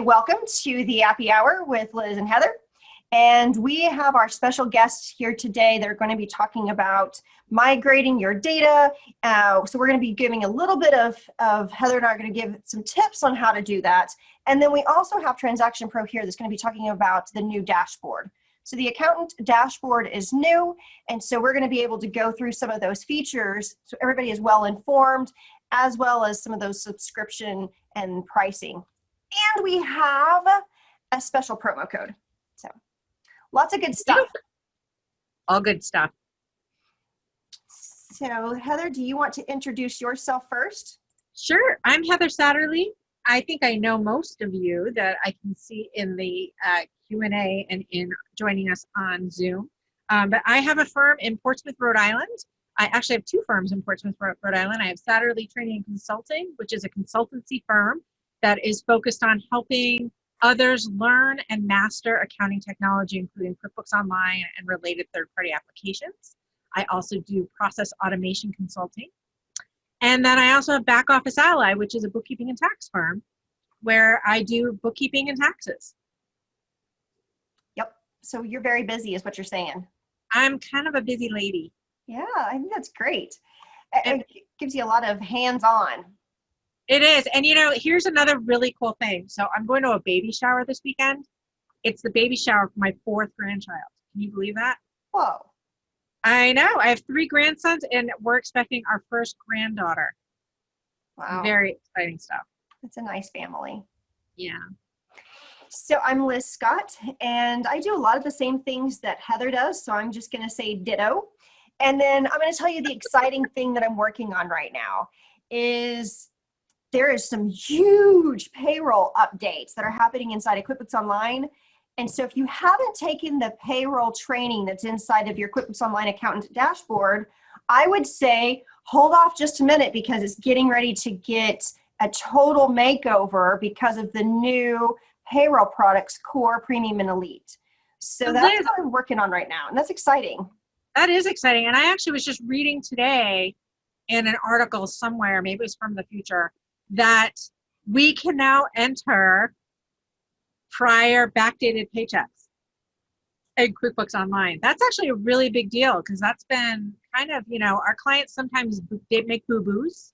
Welcome to the Happy Hour with Liz and Heather. And we have our special guests here today that are going to be talking about migrating your data. So we're going to be giving a little bit of Heather and I are going to give some tips on how to do that. And then we also have Transaction Pro here that's going to be talking about the new dashboard. So the accountant dashboard is new, and so we're going to be able to go through some of those features so everybody is well informed, as well as some of those subscription and pricing. And we have a special promo code. So lots of good stuff. All good stuff. So Heather, do you want to introduce yourself first? Sure. I'm Heather Satterley. I think I know most of you that I can see in the Q&A and in joining us on Zoom. But I have a firm in Portsmouth, Rhode Island. I actually have two firms in Portsmouth, Rhode Island. I have Satterley Training and Consulting, which is a consultancy firm that is focused on helping others learn and master accounting technology, including QuickBooks Online and related third-party applications. I also do process automation consulting. And then I also have Back Office Ally, which is a bookkeeping and tax firm where I do bookkeeping and taxes. Yep. So you're very busy is what you're saying. I'm kind of a busy lady. Yeah, I think that's great. It gives you a lot of hands-on. It is. And you know, here's another really cool thing. So I'm going to a baby shower this weekend. It's the baby shower for my 4th grandchild. Can you believe that? Whoa. I know. I have 3 grandsons and we're expecting our first granddaughter. Wow. Very exciting stuff. That's a nice family. Yeah. So I'm Liz Scott, and I do a lot of the same things that Heather does. So I'm just going to say ditto. And then I'm going to tell you the exciting thing that I'm working on right now is there is some huge payroll updates that are happening inside of QuickBooks Online. And so if you haven't taken the payroll training that's inside of your QuickBooks Online accountant dashboard, I would say hold off just a minute because it's getting ready to get a total makeover because of the new payroll products, Core, Premium, and Elite. So that's what I'm working on right now, and that's exciting. That is exciting. And I actually was just reading today in an article somewhere, maybe it was from the future, that we can now enter prior backdated paychecks in QuickBooks Online. That's actually a really big deal because that's been kind of, you know, our clients sometimes they make boo-boos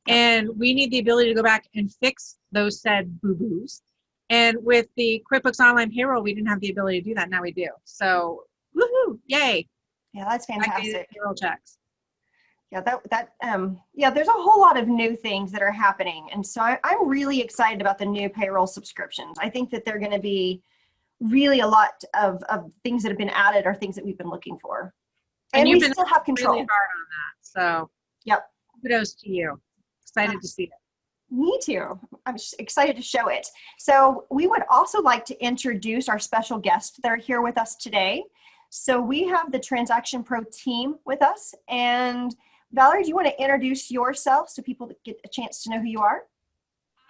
and we need the ability to go back and fix those said boo-boos. And with the QuickBooks Online payroll, we didn't have the ability to do that. Now we do. So, woohoo, yay. Yeah, that's fantastic. Backdated payroll checks. Yeah, yeah, there's a whole lot of new things that are happening. And so I'm really excited about the new payroll subscriptions. I think that they're going to be really a lot of things that have been added are things that we've been looking for. And we still have control. Really hard on that. So, yep. Kudos to you. Excited to see it. Me too. I'm excited to show it. So we would also like to introduce our special guests that are here with us today. So we have the Transaction Pro team with us, and Valerie, do you want to introduce yourself so people get a chance to know who you are?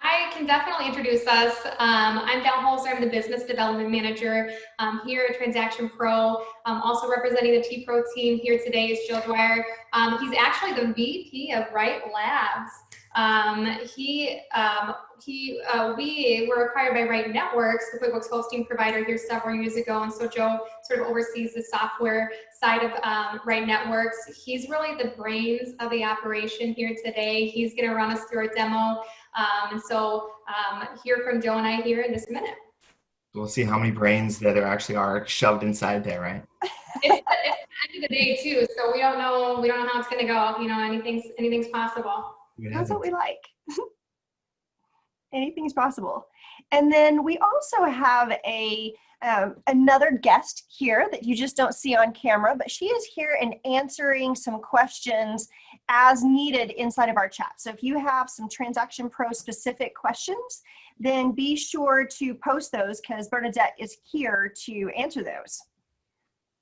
I can definitely introduce us. I'm Val Holzer. I'm the Business Development Manager here at Transaction Pro. Also representing the T-Pro team here today is Joe Dwyer. He's actually the VP of Wright Labs. We were acquired by Wright Networks, the QuickBooks hosting provider here several years ago, and so Joe sort of oversees the software side of Wright Networks. He's really the brains of the operation here today. He's going to run us through a demo, and so hear from Joe and I here in just a minute. We'll see how many brains that there actually are shoved inside there, right? It's the end of the day too, so we don't know how it's going to go. You know, anything's possible. That's what we like. Anything's possible. And then we also have another guest here that you just don't see on camera, but she is here and answering some questions as needed inside of our chat. So if you have some Transaction Pro specific questions, then be sure to post those because Bernadette is here to answer those.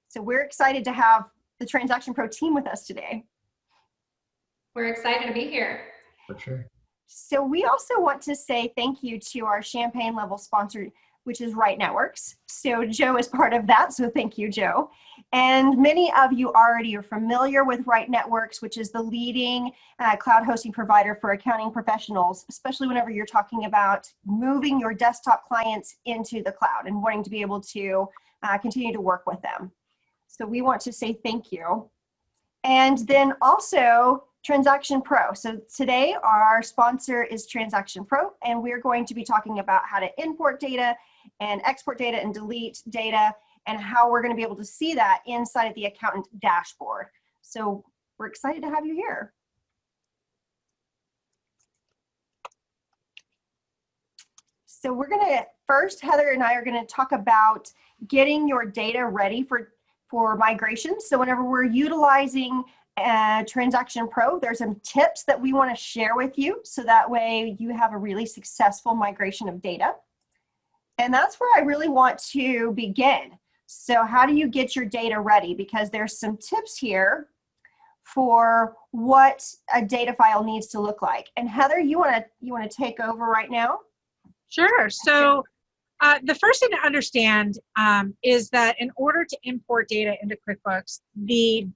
So we're excited to have the Transaction Pro team with us today. We're excited to be here. For sure. So we also want to say thank you to our Champagne level sponsor, which is Wright Networks. So Joe is part of that, so thank you, Joe. And many of you already are familiar with Right Networks, which is the leading cloud hosting provider for accounting professionals, especially whenever you're talking about moving your desktop clients into the cloud and wanting to be able to continue to work with them. So we want to say thank you. And then also Transaction Pro. So today our sponsor is Transaction Pro, and we're going to be talking about how to import data and export data and delete data, and how we're going to be able to see that inside of the accountant dashboard. So we're excited to have you here. So we're going to, first, Heather and I are going to talk about getting your data ready for migration. So whenever we're utilizing Transaction Pro, there's some tips that we want to share with you, so that way you have a really successful migration of data. And that's where I really want to begin. So how do you get your data ready? Because there's some tips here for what a data file needs to look like. And Heather, you want to take over right now? Sure. So the first thing to understand is that in order to import data into QuickBooks, the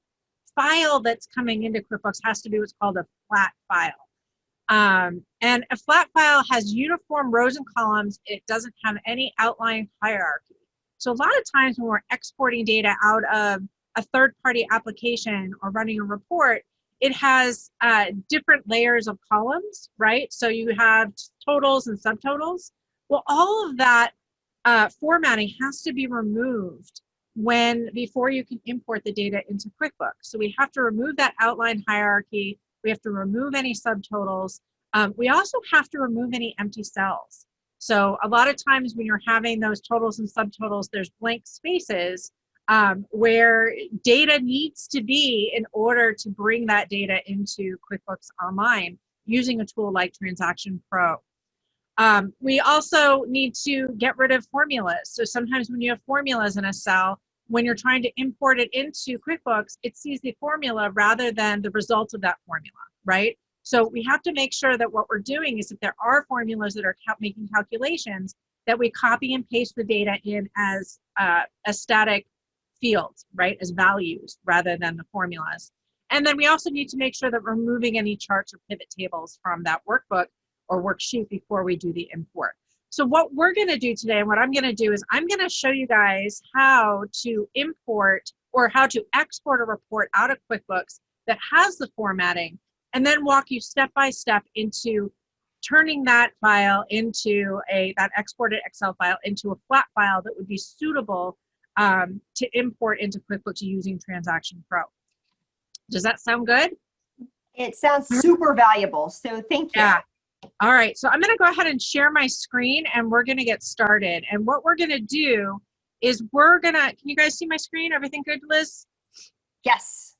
file that's coming into QuickBooks has to be what's called a flat file. And a flat file has uniform rows and columns. It doesn't have any outline hierarchy. So a lot of times when we're exporting data out of a third-party application or running a report, it has different layers of columns, right? So you have totals and subtotals. Well, all of that formatting has to be removed before you can import the data into QuickBooks. So we have to remove that outline hierarchy. We have to remove any subtotals. We also have to remove any empty cells. So a lot of times when you're having those totals and subtotals, there's blank spaces where data needs to be in order to bring that data into QuickBooks Online using a tool like Transaction Pro. We also need to get rid of formulas. So sometimes when you have formulas in a cell, when you're trying to import it into QuickBooks, it sees the formula rather than the result of that formula, right? So we have to make sure that what we're doing is if there are formulas that are making calculations, that we copy and paste the data in as static fields, right, as values rather than the formulas. And then we also need to make sure that we're removing any charts or pivot tables from that workbook or worksheet before we do the import. So what we're going to do today, and what I'm going to do is I'm going to show you guys how to import or how to export a report out of QuickBooks that has the formatting, and then walk you step by step into turning that file into that exported Excel file into a flat file that would be suitable to import into QuickBooks using Transaction Pro. Does that sound good? It sounds super valuable, so thank you. Yeah. All right, so I'm going to go ahead and share my screen, and we're going to get started. And what we're going to do is can you guys see my screen? Everything good, Liz? Yes.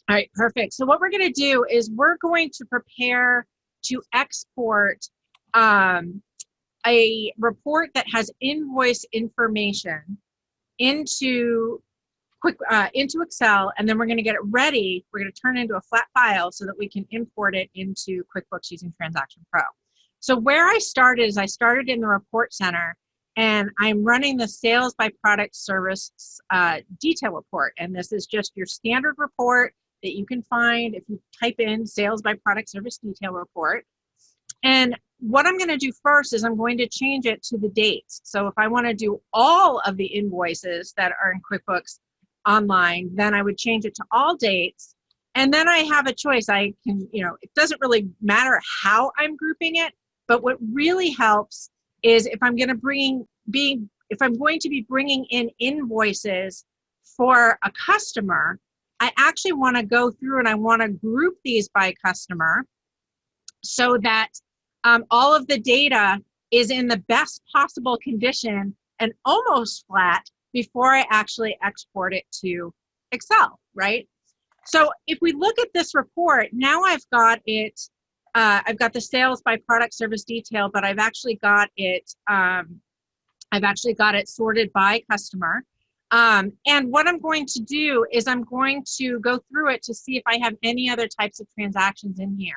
All right, perfect. So what we're going to do is we're going to prepare to export a report that has invoice information into Excel, and then we're going to get it ready. We're going to turn it into a flat file so that we can import it into QuickBooks using Transaction Pro. So where I started is I started in the Report Center, and I'm running the Sales by Product Service detail report. And this is just your standard report that you can find if you type in Sales by Product Service detail report. And what I'm going to do first is I'm going to change it to the dates. So if I want to do all of the invoices that are in QuickBooks Online, then I would change it to all dates. And then I have a choice. I can, it doesn't really matter how I'm grouping it, but what really helps is if I'm going to be bringing in invoices for a customer, I actually want to go through and I want to group these by customer so that all of the data is in the best possible condition and almost flat before I actually export it to Excel, right? So if we look at this report, now I've got it, I've got the sales by product service detail, but I've actually got it sorted by customer. And what I'm going to do is I'm going to go through it to see if I have any other types of transactions in here.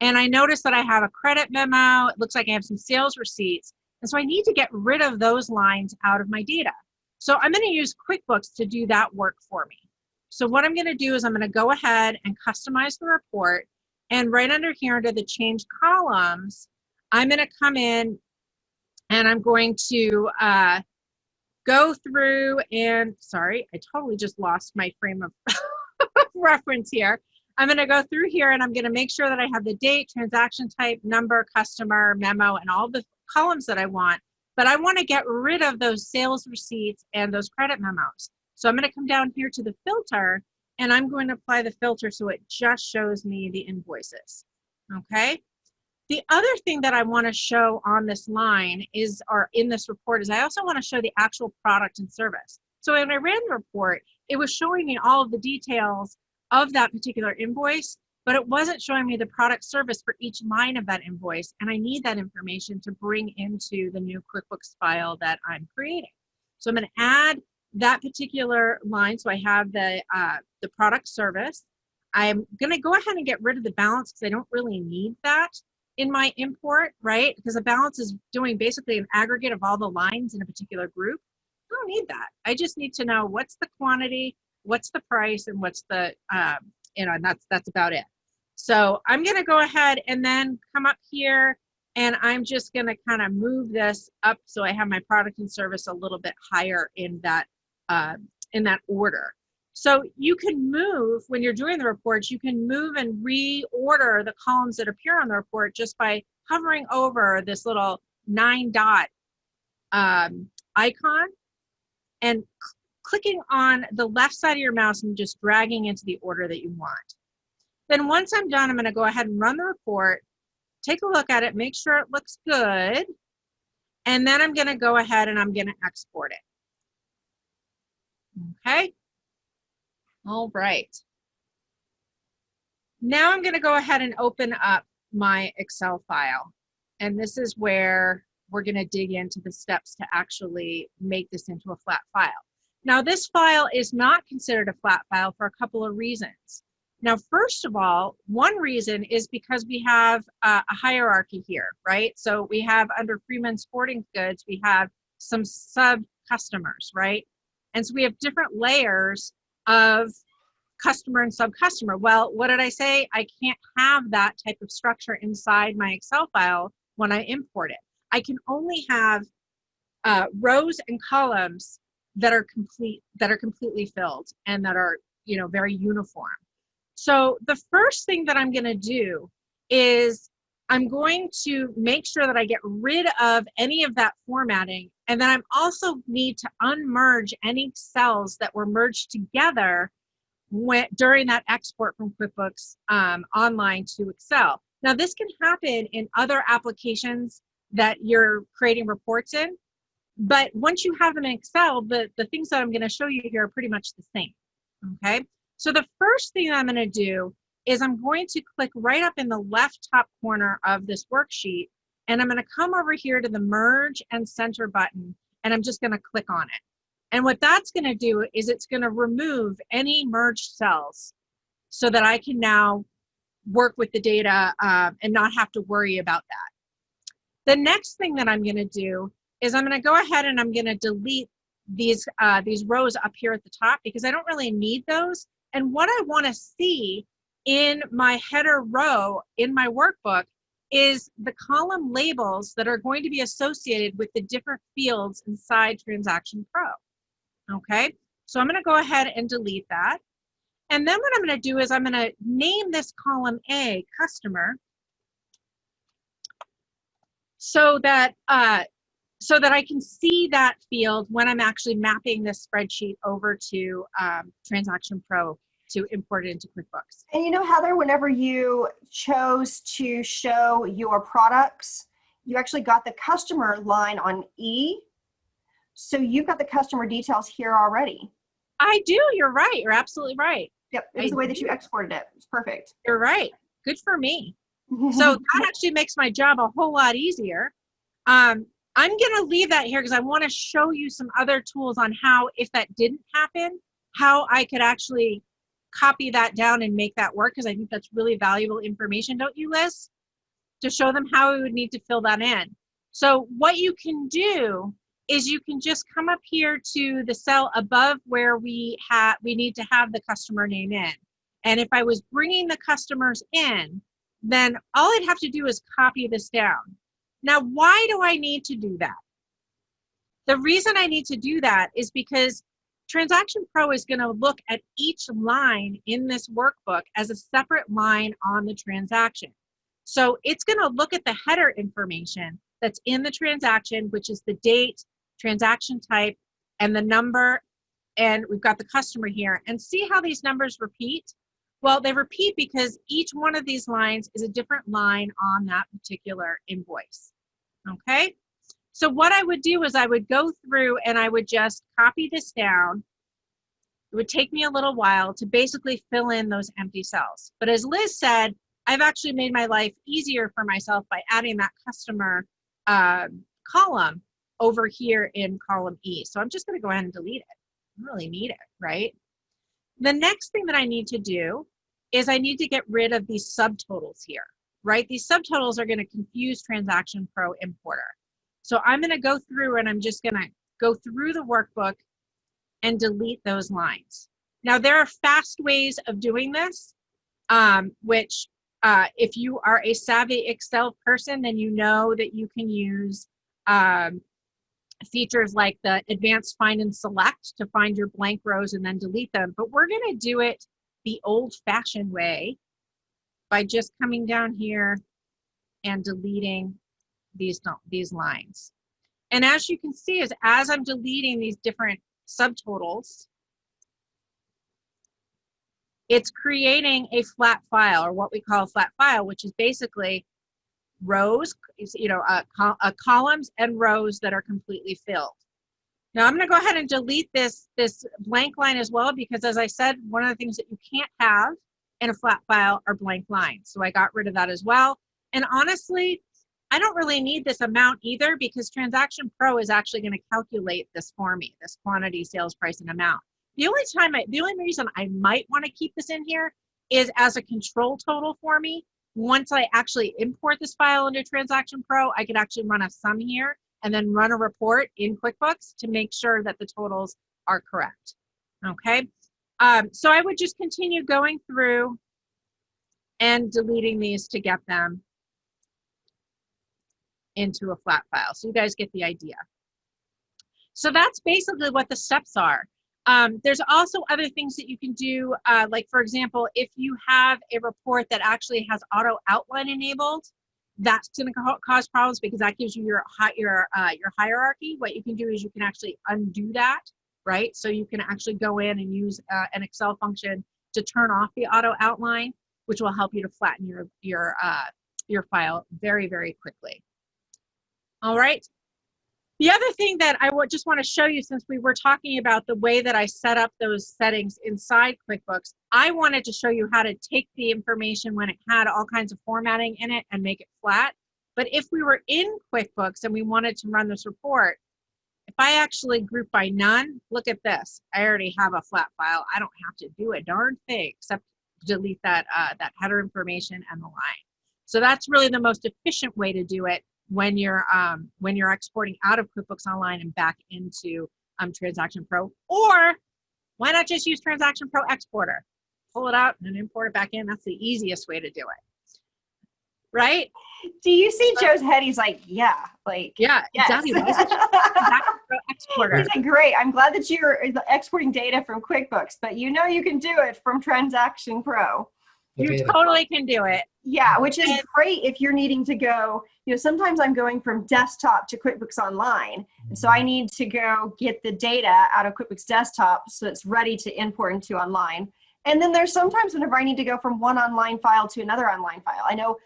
And I notice that I have a credit memo. It looks like I have some sales receipts. And so I need to get rid of those lines out of my data. So I'm going to use QuickBooks to do that work for me. So what I'm going to do is I'm going to go ahead and customize the report. And right under here, under the change columns, I'm going to come in and I'm going to go through and, sorry, I totally just lost my frame of reference here. I'm going to go through here and I'm going to make sure that I have the date, transaction type, number, customer, memo, and all the columns that I want. But I want to get rid of those sales receipts and those credit memos. So I'm going to come down here to the filter and I'm going to apply the filter so it just shows me the invoices. Okay. The other thing that I want to show on this line is, or in this report, is I also want to show the actual product and service. So when I ran the report, it was showing me all of the details of that particular invoice, but it wasn't showing me the product service for each line of that invoice. And I need that information to bring into the new QuickBooks file that I'm creating. So I'm going to add that particular line. So I have the product service. I'm going to go ahead and get rid of the balance because I don't really need that in my import, right? Because the balance is doing basically an aggregate of all the lines in a particular group. I don't need that. I just need to know what's the quantity, what's the price, and what's the, and that's about it. So I'm going to go ahead and then come up here and I'm just going to kind of move this up so I have my product and service a little bit higher in that order. So you can move, when you're doing the reports, you can move and reorder the columns that appear on the report just by hovering over this little 9-dot icon and clicking on the left side of your mouse and just dragging into the order that you want. Then once I'm done, I'm going to go ahead and run the report, take a look at it, make sure it looks good, and then I'm going to go ahead and I'm going to export it. Okay. All right. Now I'm going to go ahead and open up my Excel file. And this is where we're going to dig into the steps to actually make this into a flat file. Now, this file is not considered a flat file for a couple of reasons. Now, first of all, one reason is because we have a hierarchy here, right? So we have under Freeman Sporting Goods, we have some sub-customers, right? And so we have different layers of customer and sub-customer. Well, what did I say? I can't have that type of structure inside my Excel file when I import it. I can only have rows and columns that are completely filled and that are, you know, very uniform. So the first thing that I'm going to do is I'm going to make sure that I get rid of any of that formatting, and then I'm also need to unmerge any cells that were merged together during that export from QuickBooks Online to Excel. Now, this can happen in other applications that you're creating reports in, but once you have them in Excel, the things that I'm going to show you here are pretty much the same, okay? So the first thing I'm going to do is I'm going to click right up in the left top corner of this worksheet, and I'm going to come over here to the Merge and Center button, and I'm just going to click on it. And what that's going to do is it's going to remove any merged cells so that I can now work with the data and not have to worry about that. The next thing that I'm going to do is I'm going to go ahead and I'm going to delete these rows up here at the top because I don't really need those. And what I want to see in my header row in my workbook is the column labels that are going to be associated with the different fields inside Transaction Pro. Okay, so I'm going to go ahead and delete that. And then what I'm going to do is I'm going to name this column A, Customer, so that I can see that field when I'm actually mapping this spreadsheet over to Transaction Pro to import it into QuickBooks. And you know, Heather, whenever you chose to show your products, you actually got the customer line on E. So you've got the customer details here already. I do, you're right. You're absolutely right. Yep, it was the way that you exported it. It's perfect. You're right. Good for me. So that actually makes my job a whole lot easier. I'm going to leave that here because I want to show you some other tools on how, if that didn't happen, how I could actually copy that down and make that work, because I think that's really valuable information, don't you, Liz? To show them how we would need to fill that in. So what you can do is you can just come up here to the cell above where we need to have the customer name in. And if I was bringing the customers in, then all I'd have to do is copy this down. Now, why do I need to do that? The reason I need to do that is because Transaction Pro is going to look at each line in this workbook as a separate line on the transaction. So it's going to look at the header information that's in the transaction, which is the date, transaction type, and the number, and we've got the customer here, and see how these numbers repeat? Well, they repeat because each one of these lines is a different line on that particular invoice, okay? So what I would do is I would go through and I would just copy this down. It would take me a little while to basically fill in those empty cells. But as Liz said, I've actually made my life easier for myself by adding that customer column over here in column E. So I'm just going to go ahead and delete it. I don't really need it, right? The next thing that I need to do is I need to get rid of these subtotals here, right? These subtotals are going to confuse Transaction Pro Importer. So I'm going to go through and I'm just going to go through the workbook and delete those lines. Now, there are fast ways of doing this, which if you are a savvy Excel person, then you know that you can use features like the advanced find and select to find your blank rows and then delete them. But we're going to do it the old-fashioned way by just coming down here and deleting these lines. And as you can see, as I'm deleting these different subtotals, it's creating a flat file, or what we call a flat file, which is basically rows, columns and rows that are completely filled. Now I'm going to go ahead and delete this blank line as well, because as I said, one of the things that you can't have in a flat file are blank lines. So I got rid of that as well. And honestly, I don't really need this amount either, because Transaction Pro is actually going to calculate this for me, this quantity, sales price, and amount. The only reason I might want to keep this in here is as a control total for me. Once I actually import this file into Transaction Pro, I could actually run a sum here and then run a report in QuickBooks to make sure that the totals are correct. Okay, so I would just continue going through and deleting these to get them into a flat file. So you guys get the idea. So that's basically what the steps are. There's also other things that you can do, like for example, if you have a report that actually has auto outline enabled, that's going to cause problems because that gives you your hierarchy. What you can do is you can actually undo that, right? So you can actually go in and use an Excel function to turn off the auto outline, which will help you to flatten your file very, very quickly. All right. The other thing that I just want to show you, since we were talking about the way that I set up those settings inside QuickBooks, I wanted to show you how to take the information when it had all kinds of formatting in it and make it flat. But if we were in QuickBooks and we wanted to run this report, if I actually group by none, look at this. I already have a flat file. I don't have to do a darn thing except delete that header information and the line. So that's really the most efficient way to do it when you're exporting out of QuickBooks Online and back into Transaction Pro. Or why not just use Transaction Pro Exporter? Pull it out and import it back in. That's the easiest way to do it, right? Do you see Joe's head? He's like, yeah, like, yeah, yes. exactly. Transaction Pro Exporter. He's like, great. I'm glad that you're exporting data from QuickBooks, but you know you can do it from Transaction Pro. You totally can do it. Yeah, which is great if you're needing to go, sometimes I'm going from desktop to QuickBooks Online. And so I need to go get the data out of QuickBooks Desktop so it's ready to import into Online. And then there's sometimes whenever I need to go from one online file to another online file. I know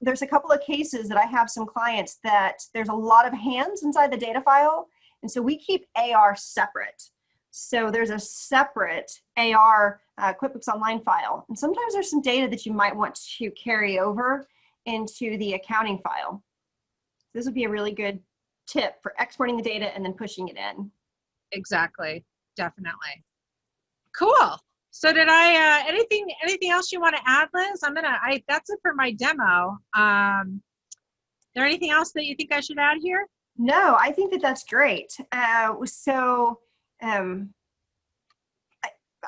there's a couple of cases that I have some clients that there's a lot of hands inside the data file. And so we keep AR separate. So there's a separate AR QuickBooks Online file. And sometimes there's some data that you might want to carry over into the accounting file. This would be a really good tip for exporting the data and then pushing it in. Exactly, definitely. Cool. So did I, anything else you want to add, Liz? That's it for my demo. Is there anything else that you think I should add here? No, I think that that's great.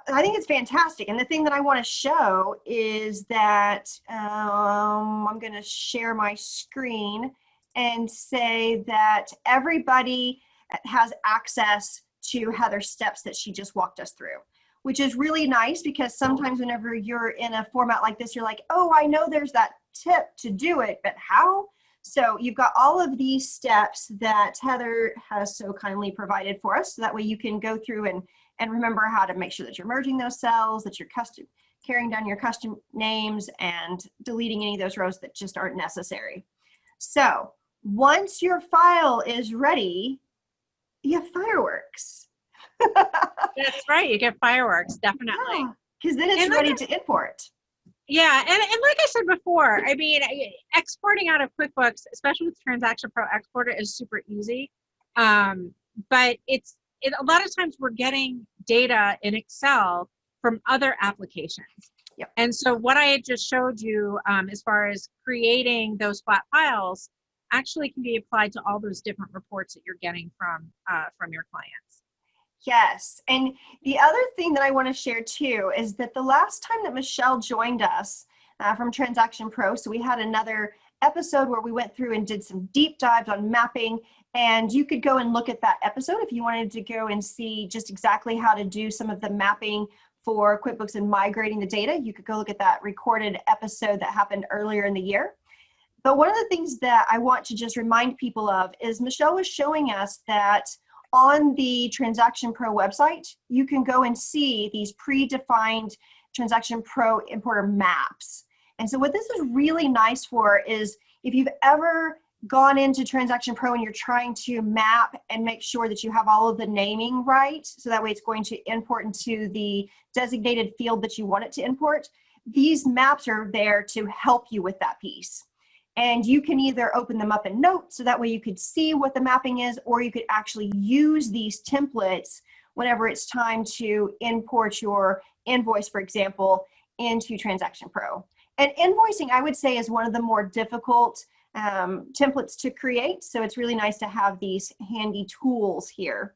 I think it's fantastic. And the thing that I want to show is that I'm going to share my screen and say that everybody has access to Heather's steps that she just walked us through, which is really nice because sometimes whenever you're in a format like this, you're like, oh, I know there's that tip to do it, but how? So you've got all of these steps that Heather has so kindly provided for us. So that way you can go through and remember how to make sure that you're merging those cells, that you're carrying down your custom names and deleting any of those rows that just aren't necessary. So once your file is ready, you have fireworks. That's right. You get fireworks, definitely. Because then it's ready to import. Yeah, and like I said before, I mean, exporting out of QuickBooks, especially with Transaction Pro Exporter, is super easy. But a lot of times we're getting data in Excel from other applications. Yep. And so what I had just showed you as far as creating those flat files actually can be applied to all those different reports that you're getting from your clients. Yes. And the other thing that I want to share too is that the last time that Michelle joined us from Transaction Pro, so we had another episode where we went through and did some deep dives on mapping, and you could go and look at that episode if you wanted to go and see just exactly how to do some of the mapping for QuickBooks and migrating the data. You could go look at that recorded episode that happened earlier in the year. But one of the things that I want to just remind people of is Michelle was showing us that on the Transaction Pro website, you can go and see these predefined Transaction Pro importer maps. And so what this is really nice for is if you've ever gone into Transaction Pro and you're trying to map and make sure that you have all of the naming right, so that way it's going to import into the designated field that you want it to import, these maps are there to help you with that piece. And you can either open them up in Notes, so that way you could see what the mapping is, or you could actually use these templates whenever it's time to import your invoice, for example, into Transaction Pro. And invoicing, I would say, is one of the more difficult templates to create. So it's really nice to have these handy tools here.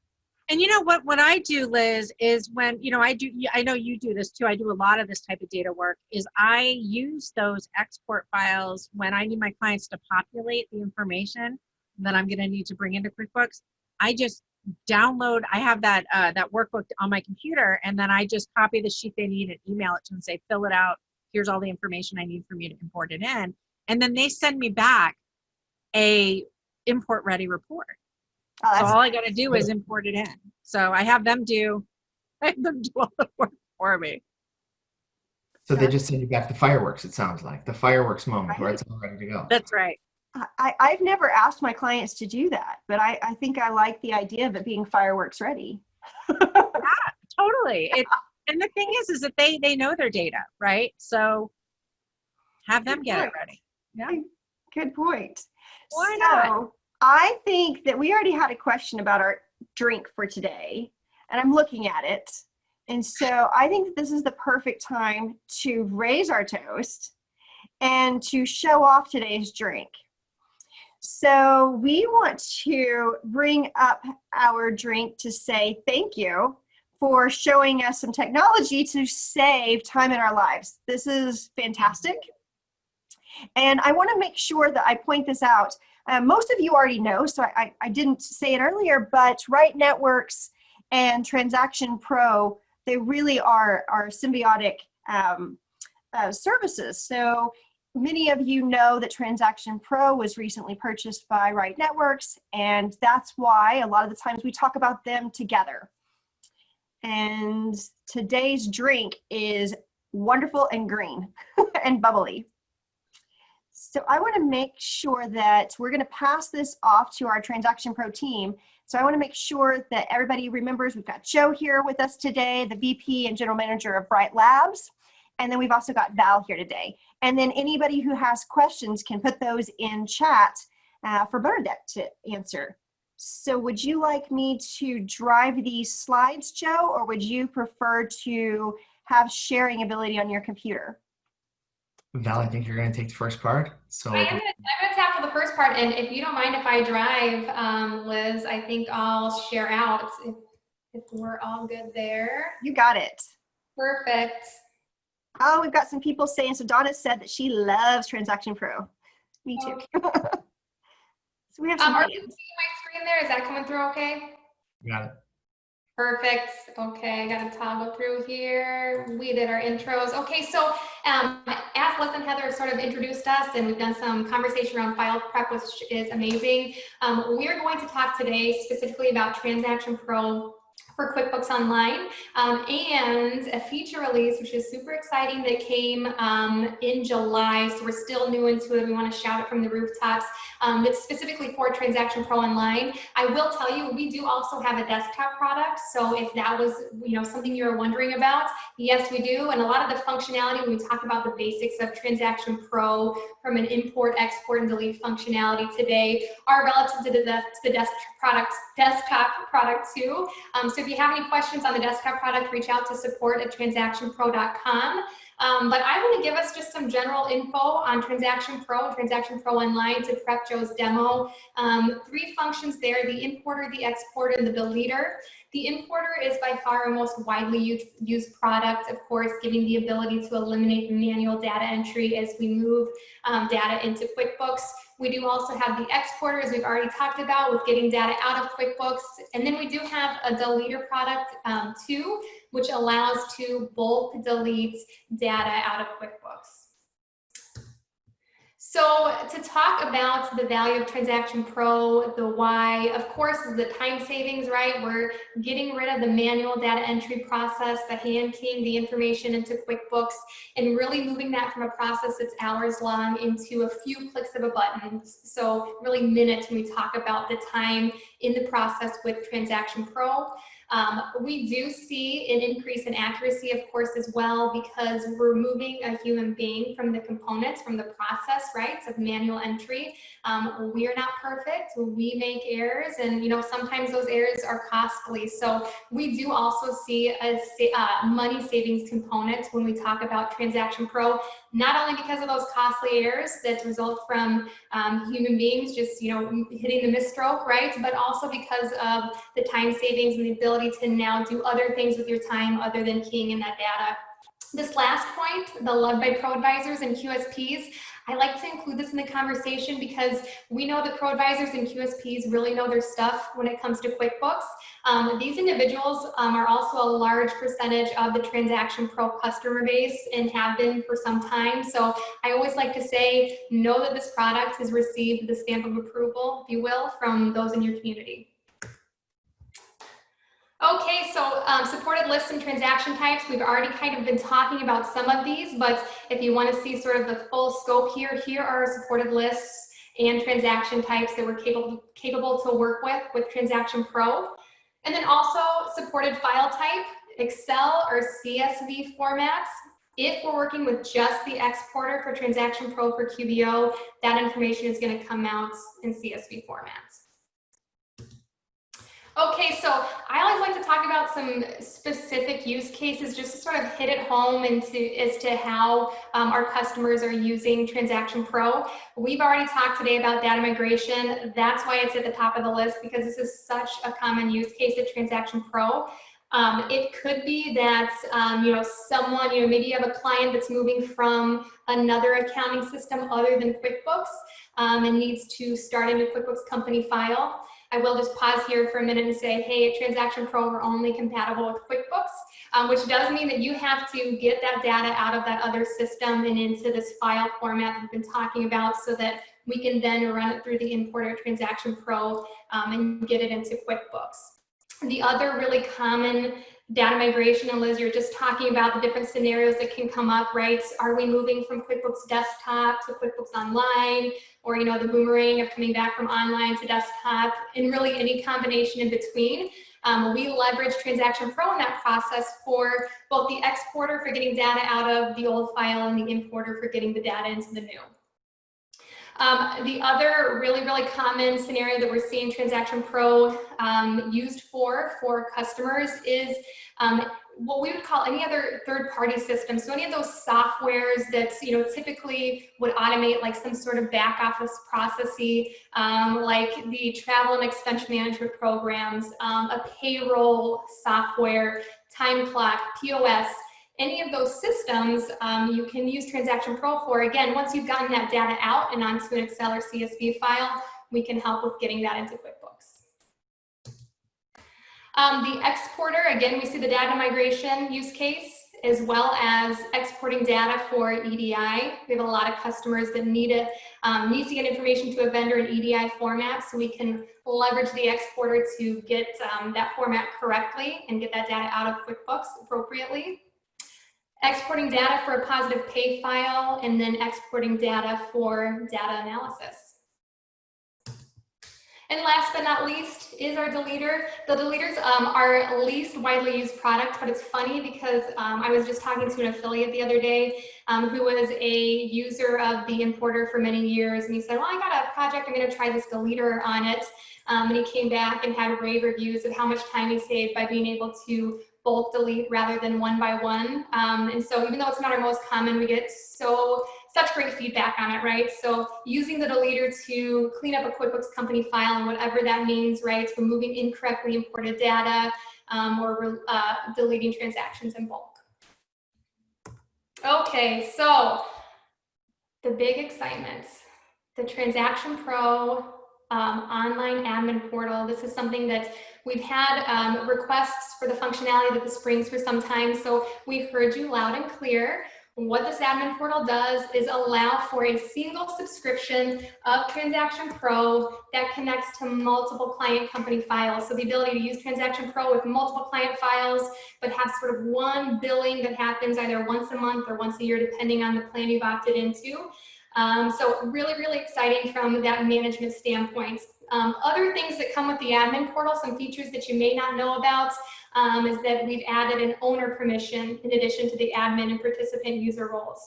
And you know what I do, Liz, is when, I know you do this too. I do a lot of this type of data work, is I use those export files when I need my clients to populate the information that I'm going to need to bring into QuickBooks. I just download, I have that workbook on my computer, and then I just copy the sheet they need and email it to them and say, fill it out. Here's all the information I need from you to import it in. And then they send me back a import ready report. Oh, so all I got to do is import it in. So I have them do all the work for me. So they just send you back the fireworks, it sounds like. The fireworks moment where it's all ready to go. That's right. I've never asked my clients to do that, but I think I like the idea of it being fireworks ready. Yeah, totally. And the thing is that they know their data, right? So have them get it ready. Yeah. Good point. Why not? I think that we already had a question about our drink for today, and I'm looking at it. And so I think that this is the perfect time to raise our toast and to show off today's drink. So we want to bring up our drink to say thank you for showing us some technology to save time in our lives. This is fantastic. And I want to make sure that I point this out. Most of you already know, so I didn't say it earlier, but Right Networks and Transaction Pro, they really are symbiotic services. So many of you know that Transaction Pro was recently purchased by Right Networks, and that's why a lot of the times we talk about them together. And today's drink is wonderful and green and bubbly. So I want to make sure that we're going to pass this off to our Transaction Pro team. So I want to make sure that everybody remembers we've got Joe here with us today, the VP and General Manager of Bright Labs. And then we've also got Val here today. And then anybody who has questions can put those in chat for Bernadette to answer. So would you like me to drive these slides, Joe, or would you prefer to have sharing ability on your computer? Val, I think you're going to take the first part. So I'm going to tackle the first part, and if you don't mind if I drive, Liz, I think I'll share out if we're all good there. You got it. Perfect. Oh, we've got some people saying, so Donna said that she loves Transaction Pro. Me too. Okay. So we have some Are hands. you seeing my screen there? Is that coming through okay? Got it. Perfect. Okay, I got to toggle through here. We did our intros. Okay, so as Les and Heather have sort of introduced us, and we've done some conversation around file prep, which is amazing. We are going to talk today specifically about Transaction Pro for QuickBooks Online, and a feature release, which is super exciting, that came in July. So we're still new into it. We want to shout it from the rooftops. It's specifically for Transaction Pro Online. I will tell you, we do also have a desktop product. So if that was, something you were wondering about, yes, we do. And a lot of the functionality, when we talk about the basics of Transaction Pro, from an import, export, and delete functionality today, are relative to the desktop product too. So if you have any questions on the desktop product, reach out to support@transactionpro.com. But I want to give us just some general info on Transaction Pro and Transaction Pro Online to prep Joe's demo. 3 functions there: the importer, the exporter, and the deleter. The importer is by far our most widely used product, of course, giving the ability to eliminate manual data entry as we move data into QuickBooks. We do also have the exporter, as we've already talked about, with getting data out of QuickBooks. And then we do have a deleter product too, which allows to bulk delete data out of QuickBooks. So to talk about the value of Transaction Pro, the why, of course, is the time savings, right? We're getting rid of the manual data entry process, the hand keying the information into QuickBooks, and really moving that from a process that's hours long into a few clicks of a button. So really minutes when we talk about the time in the process with Transaction Pro. We do see an increase in accuracy, of course, as well, because we're moving a human being from the components, from the process, right, of manual entry. We are not perfect. We make errors, and sometimes those errors are costly. So we do also see a money savings component when we talk about Transaction Pro, not only because of those costly errors that result from human beings just hitting the misstroke, right, but also because of the time savings and the ability to now do other things with your time other than keying in that data. This last point, the love by ProAdvisors and QSPs, I like to include this in the conversation because we know that ProAdvisors and QSPs really know their stuff when it comes to QuickBooks. These individuals are also a large percentage of the Transaction Pro customer base and have been for some time. So I always like to say, know that this product has received the stamp of approval, if you will, from those in your community. Okay, so supported lists and transaction types, we've already kind of been talking about some of these, but if you want to see sort of the full scope here are supported lists and transaction types that we're capable to work with Transaction Pro. And then also supported file type, Excel or CSV formats. If we're working with just the exporter for Transaction Pro for QBO, that information is going to come out in CSV formats. Okay, so I always like to talk about some specific use cases just to sort of hit it home as to how our customers are using Transaction Pro. We've already talked today about data migration. That's why it's at the top of the list, because this is such a common use case at Transaction Pro. It could be that, someone, maybe you have a client that's moving from another accounting system other than QuickBooks and needs to start a new QuickBooks company file. I will just pause here for a minute and say, hey, at Transaction Pro, we're only compatible with QuickBooks, which does mean that you have to get that data out of that other system and into this file format that we've been talking about so that we can then run it through the importer Transaction Pro and get it into QuickBooks. The other really common data migration, and Liz, you're just talking about the different scenarios that can come up, right? Are we moving from QuickBooks Desktop to QuickBooks Online, or the boomerang of coming back from online to desktop, and really any combination in between? We leverage Transaction Pro in that process for both the exporter for getting data out of the old file and the importer for getting the data into the new. The other really common scenario that we're seeing Transaction Pro used for customers is what we would call any other third-party system. So any of those softwares that typically would automate like some sort of back office processing, like the travel and expense management programs, a payroll software, time clock, POS. Any of those systems you can use Transaction Pro for. Again, once you've gotten that data out and onto an Excel or CSV file, we can help with getting that into QuickBooks. The exporter, again, we see the data migration use case, as well as exporting data for EDI. We have a lot of customers that need to get information to a vendor in EDI format, so we can leverage the exporter to get that format correctly and get that data out of QuickBooks appropriately. Exporting data for a positive pay file, and then exporting data for data analysis. And last but not least is our deleter. The deleters are our least widely used product, but it's funny because I was just talking to an affiliate the other day who was a user of the importer for many years, and he said, well, I got a project, I'm gonna try this deleter on it. And he came back and had rave reviews of how much time he saved by being able to bulk delete rather than one by one. And so even though it's not our most common, we get such great feedback on it, right? So using the deleter to clean up a QuickBooks company file and whatever that means, right? Removing incorrectly imported data or deleting transactions in bulk. Okay, so the big excitement, the Transaction Pro online admin portal. This is something that we've had requests for the functionality that this brings for some time. So we heard you loud and clear. What this admin portal does is allow for a single subscription of Transaction Pro that connects to multiple client company files. So the ability to use Transaction Pro with multiple client files, but have sort of one billing that happens either once a month or once a year, depending on the plan you've opted into. So really exciting from that management standpoint. Other things that come with the admin portal, some features that you may not know about, is that we've added an owner permission in addition to the admin and participant user roles.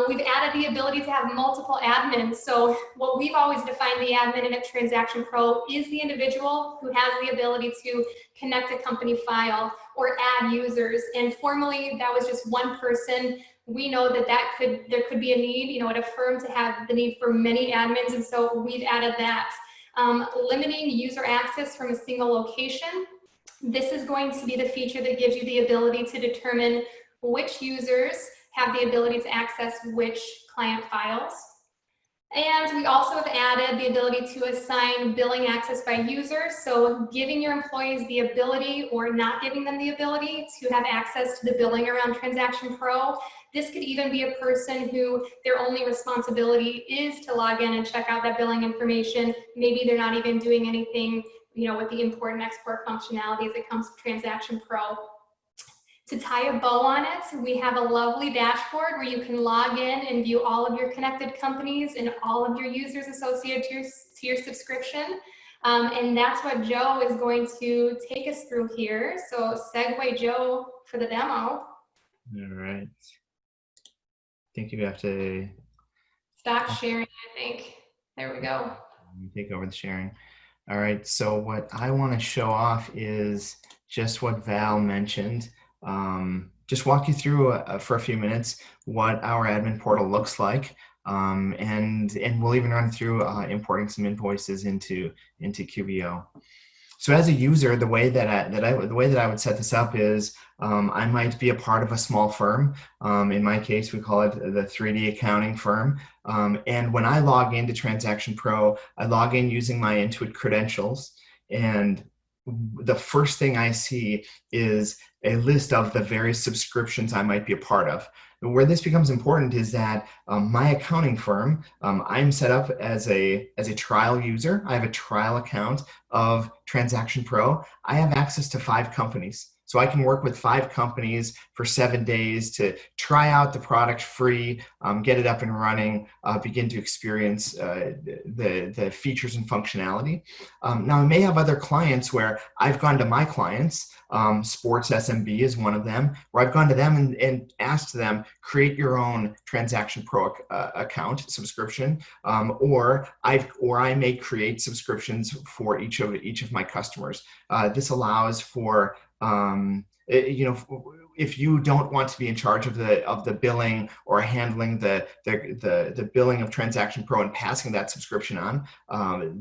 We've added the ability to have multiple admins. So what we've always defined the admin in a Transaction Pro is the individual who has the ability to connect a company file or add users. And formerly that was just one person. We know that there could be a need, at a firm to have the need for many admins, and so we've added that. Limiting user access from a single location. This is going to be the feature that gives you the ability to determine which users have the ability to access which client files. And we also have added the ability to assign billing access by user. So giving your employees the ability or not giving them the ability to have access to the billing around Transaction Pro. This could even be a person who their only responsibility is to log in and check out that billing information. Maybe they're not even doing anything, with the import and export functionality as it comes to Transaction Pro. To tie a bow on it, we have a lovely dashboard where you can log in and view all of your connected companies and all of your users associated to your subscription. And that's what Joe is going to take us through here. So segue Joe for the demo. All right. I think you have to stop sharing, I think. There we go. Take over the sharing. All right, so what I want to show off is just what Val mentioned. Just walk you through for a few minutes what our admin portal looks like, and we'll even run through importing some invoices into QBO. So as a user, the way that I would set this up is I might be a part of a small firm. In my case, we call it the 3D accounting firm. And when I log into Transaction Pro, I log in using my Intuit credentials, and the first thing I see is a list of the various subscriptions I might be a part of. Where this becomes important is that my accounting firm, I'm set up as a trial user. I have a trial account of Transaction Pro. I have access to 5 companies. So I can work with 5 companies for 7 days to try out the product free, get it up and running, begin to experience the features and functionality. Now, I may have other clients where I've gone to my clients, Sports SMB is one of them, where I've gone to them and asked them, create your own Transaction Pro account subscription, or I may create subscriptions for each of my customers. This allows for if you don't want to be in charge of the billing or handling the billing of Transaction Pro and passing that subscription on,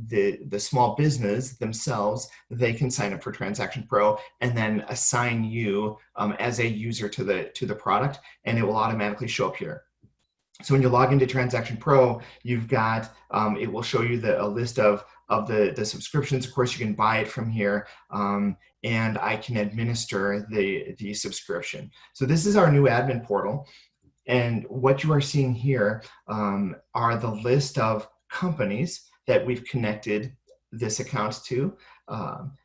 the small business themselves, they can sign up for Transaction Pro and then assign you as a user to the product, and it will automatically show up here. So when you log into Transaction Pro, you've got, it will show you a list of the subscriptions. Of course, you can buy it from here, and I can administer the subscription. So this is our new admin portal. And what you are seeing here are the list of companies that we've connected this account to.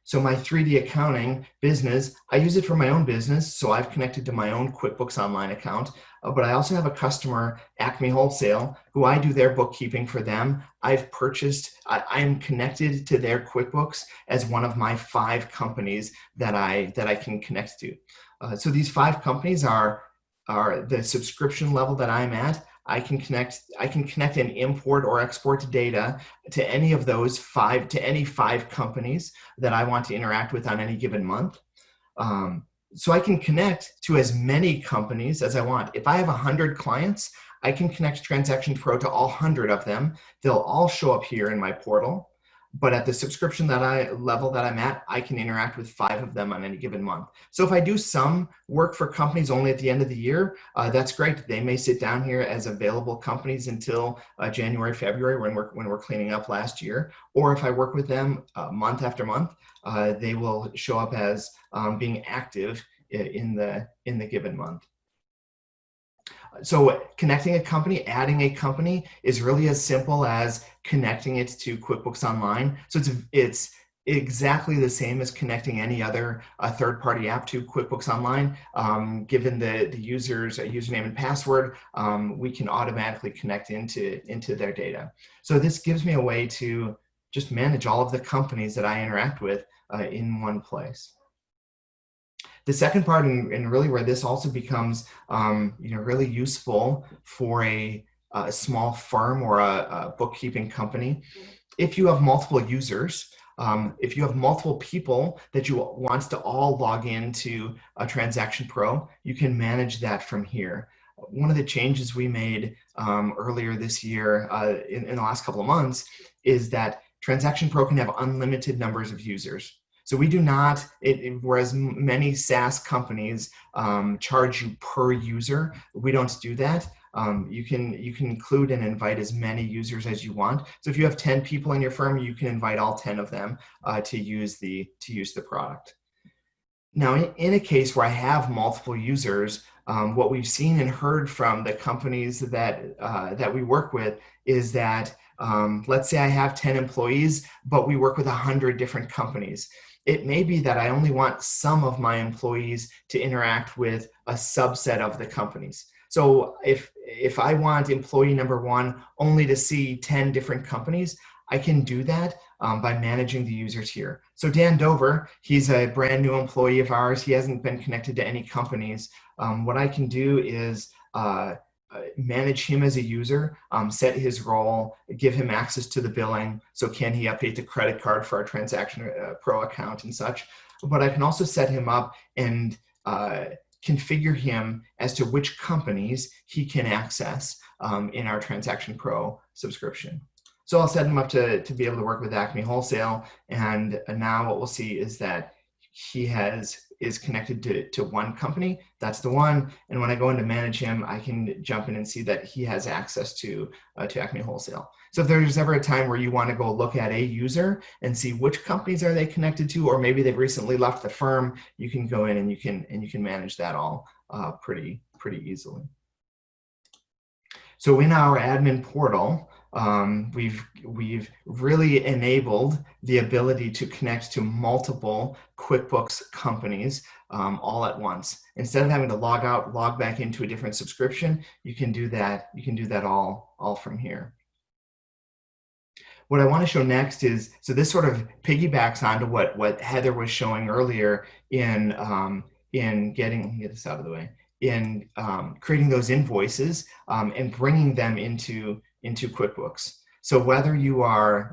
So my 3D accounting business, I use it for my own business, so I've connected to my own QuickBooks Online account, but I also have a customer, Acme Wholesale, who I do their bookkeeping for them. I've purchased, I'm connected to their QuickBooks as one of my 5 companies that I can connect to. So these 5 companies are the subscription level that I'm at. I can connect and import or export data to any of those 5 companies that I want to interact with on any given month. So I can connect to as many companies as I want. If I have 100 clients, I can connect Transaction Pro to all 100 of them. They'll all show up here in my portal. But at the subscription level that I'm at, I can interact with 5 of them on any given month. So if I do some work for companies only at the end of the year, that's great. They may sit down here as available companies until January, February, when we're cleaning up last year. Or if I work with them month after month, they will show up as being active in the given month. So connecting a company, adding a company is really as simple as connecting it to QuickBooks Online. So it's exactly the same as connecting any other third-party app to QuickBooks Online. Given the user's username and password, we can automatically connect into their data. So this gives me a way to just manage all of the companies that I interact with in one place. The second part, and really where this also becomes really useful for a small firm or a bookkeeping company, if you have multiple users, if you have multiple people that you want to all log into a Transaction Pro, you can manage that from here. One of the changes we made earlier this year in the last couple of months is that Transaction Pro can have unlimited numbers of users. So we do not, whereas many SaaS companies charge you per user, we don't do that. You can include and invite as many users as you want. So if you have 10 people in your firm, you can invite all 10 of them to use the product. Now, in a case where I have multiple users, what we've seen and heard from the companies that we work with is that let's say I have 10 employees, but we work with 100 different companies. It may be that I only want some of my employees to interact with a subset of the companies. So if I want employee number 1 only to see 10 different companies, I can do that by managing the users here. So Dan Dover, he's a brand new employee of ours. He hasn't been connected to any companies. What I can do is manage him as a user, set his role, give him access to the billing. So can he update the credit card for our Transaction Pro account and such? But I can also set him up and configure him as to which companies he can access in our Transaction Pro subscription. So I'll set him up to be able to work with Acme Wholesale. And now what we'll see is that he is connected to one company. That's the one. And when I go in to manage him, I can jump in and see that he has access to Acme Wholesale. So if there's ever a time where you want to go look at a user and see which companies are they connected to, or maybe they've recently left the firm, you can go in and you can manage that all pretty easily. So in our admin portal, we've really enabled the ability to connect to multiple QuickBooks companies all at once. Instead of having to log out, log back into a different subscription, you can do that. You can do that all from here. What I want to show next is, so this sort of piggybacks onto what Heather was showing earlier in getting, let me get this out of the way, in creating those invoices and bringing them into QuickBooks. So whether you are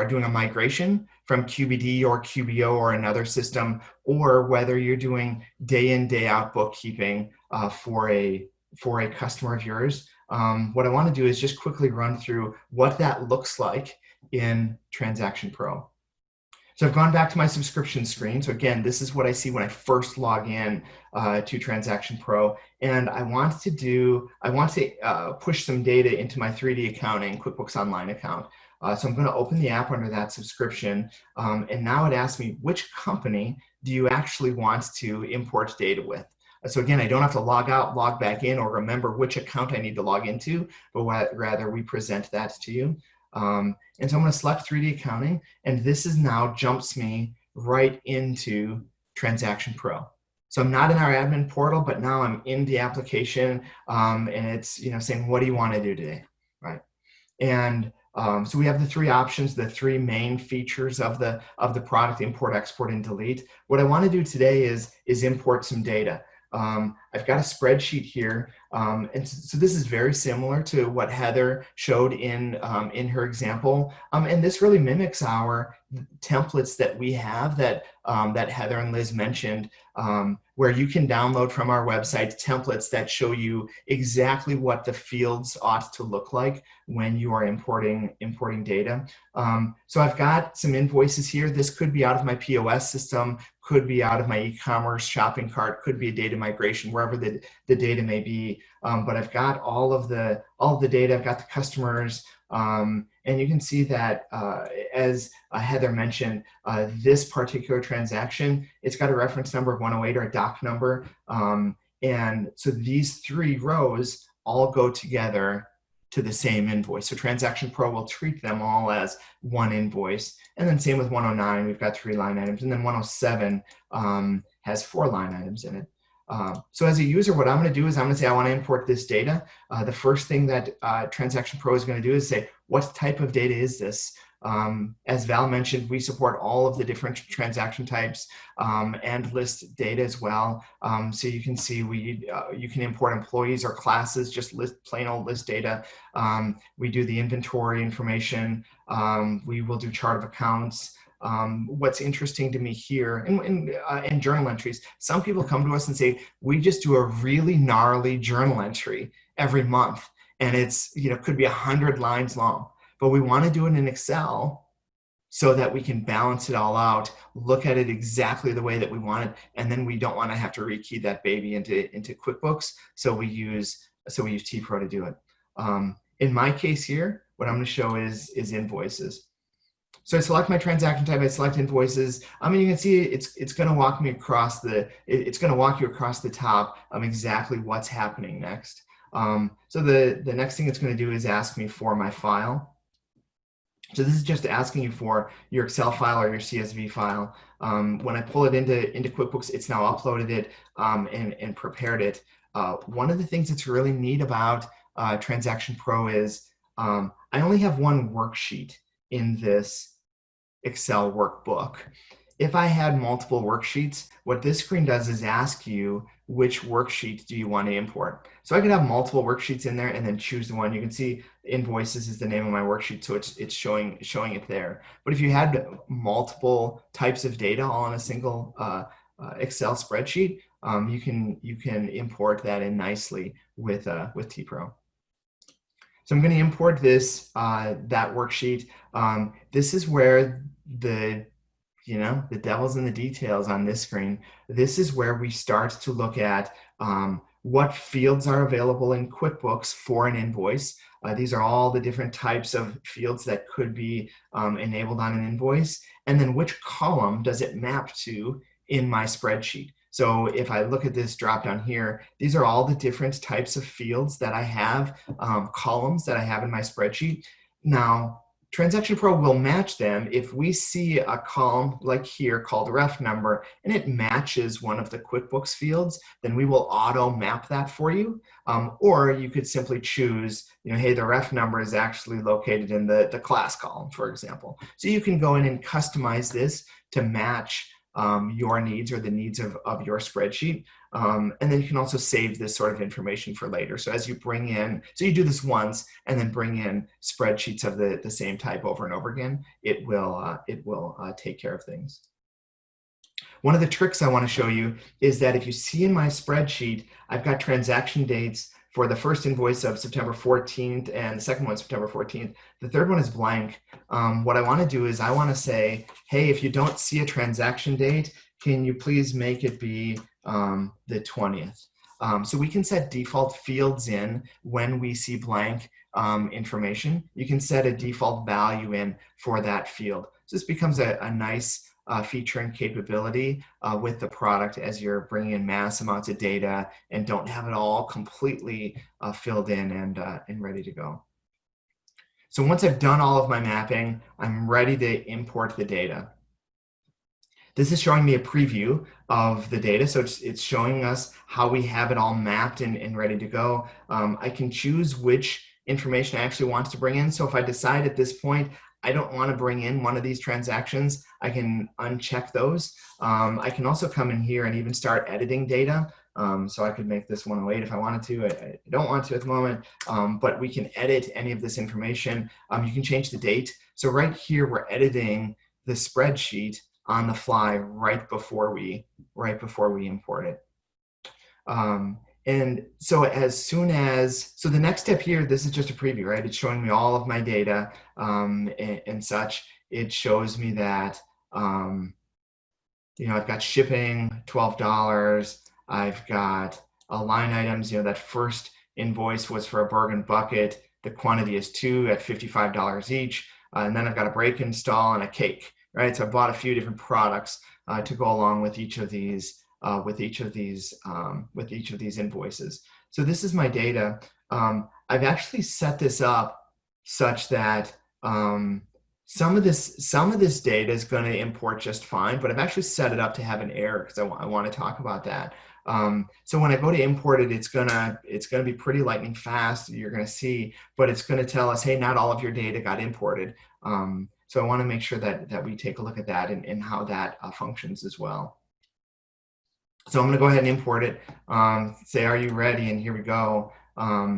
doing a migration from QBD or QBO or another system, or whether you're doing day in, day out bookkeeping for a customer of yours, what I want to do is just quickly run through what that looks like in Transaction Pro. So I've gone back to my subscription screen. So again, this is what I see when I first log in to Transaction Pro. And I want to push some data into my 3D accounting QuickBooks Online account. So I'm going to open the app under that subscription. And now it asks me, which company do you actually want to import data with? So again, I don't have to log out, log back in, or remember which account I need to log into, but rather we present that to you. And so I'm going to select 3D accounting, and this is now jumps me right into Transaction Pro. So I'm not in our admin portal, but now I'm in the application, and it's saying, what do you want to do today, right? And so we have the three options, the three main features of the product: import, export, and delete. What I want to do today is import some data. I've got a spreadsheet here, and so this is very similar to what Heather showed in her example, and this really mimics our templates that we have that Heather and Liz mentioned, where you can download from our website templates that show you exactly what the fields ought to look like when you are importing data. So I've got some invoices here. This could be out of my POS system, could be out of my e-commerce shopping cart, could be a data migration, wherever the data may be. But I've got all of the data. I've got the customers, and you can see that as Heather mentioned, this particular transaction, it's got a reference number of 108 or a doc number, and so these three rows all go together to the same invoice. So Transaction Pro will treat them all as one invoice. And then same with 109, we've got 3 line items. And then 107 has 4 line items in it. So as a user, what I'm going to do is I'm going to say I want to import this data. The first thing that Transaction Pro is going to do is say, what type of data is this? As Val mentioned, we support all of the different transaction types and list data as well. So you can see you can import employees or classes, just plain old list data. We do the inventory information. We will do chart of accounts. What's interesting to me here, and journal entries, some people come to us and say, we just do a really gnarly journal entry every month, and it's could be 100 lines long. But we want to do it in Excel so that we can balance it all out, look at it exactly the way that we want it, and then we don't want to have to rekey that baby into QuickBooks. So we use T-Pro to do it. In my case here, what I'm going to show is invoices. So I select my transaction type. I select invoices. You can see it's going to walk me across it's going to walk you across the top of exactly what's happening next. So the next thing it's going to do is ask me for my file. So this is just asking you for your Excel file or your CSV file. When I pull it into QuickBooks, it's now uploaded it and prepared it. One of the things that's really neat about Transaction Pro is I only have one worksheet in this Excel workbook. If I had multiple worksheets, what this screen does is ask you which worksheet do you want to import. So I could have multiple worksheets in there and then choose the one. You can see invoices is the name of my worksheet, so it's showing it there. But if you had multiple types of data all on a single Excel spreadsheet, you can import that in nicely with T-Pro. So I'm going to import that worksheet. This is where the devil's in the details on this screen. This is where we start to look at what fields are available in QuickBooks for an invoice. These are all the different types of fields that could be enabled on an invoice. And then which column does it map to in my spreadsheet? So if I look at this drop down here, these are all the different types of fields that I have, columns that I have in my spreadsheet. Now, Transaction Pro will match them if we see a column like here called ref number and it matches one of the QuickBooks fields, then we will auto map that for you. Or you could simply choose, hey, the ref number is actually located in the class column, for example. So you can go in and customize this to match your needs or the needs of your spreadsheet. And then you can also save this sort of information for later. So as you bring in, so you do this once and then bring in spreadsheets of the same type over and over again, it will take care of things. One of the tricks I want to show you is that if you see in my spreadsheet, I've got transaction dates for the first invoice of September 14th and the second one September 14th. The third one is blank. What I want to do is I want to say, hey, if you don't see a transaction date, can you please make it be the 20th? So we can set default fields in when we see blank information. You can set a default value in for that field. So this becomes a nice feature and capability with the product as you're bringing in mass amounts of data and don't have it all completely filled in and ready to go. So once I've done all of my mapping, I'm ready to import the data. This is showing me a preview of the data. So it's showing us how we have it all mapped and ready to go. I can choose which information I actually want to bring in. So if I decide at this point, I don't want to bring in one of these transactions, I can uncheck those. I can also come in here and even start editing data. So I could make this 108 if I wanted to. I don't want to at the moment, but we can edit any of this information. You can change the date. So right here, we're editing the spreadsheet on the fly right before we import it. And so so the next step here, this is just a preview, right? It's showing me all of my data and such. It shows me that, I've got shipping, $12. I've got line items, that first invoice was for a Bergen bucket. The quantity is 2 at $55 each. And then I've got a brake install and a cake, right? So I bought a few different products to go along with each of these invoices. So this is my data. I've actually set this up such that some of this data is going to import just fine, but I've actually set it up to have an error because I want to talk about that. So when I go to import it, it's gonna be pretty lightning fast. You're gonna see, but it's gonna tell us, hey, not all of your data got imported. So I want to make sure that we take a look at that and how that functions as well. So I'm going to go ahead and import it, say, are you ready? And here we go.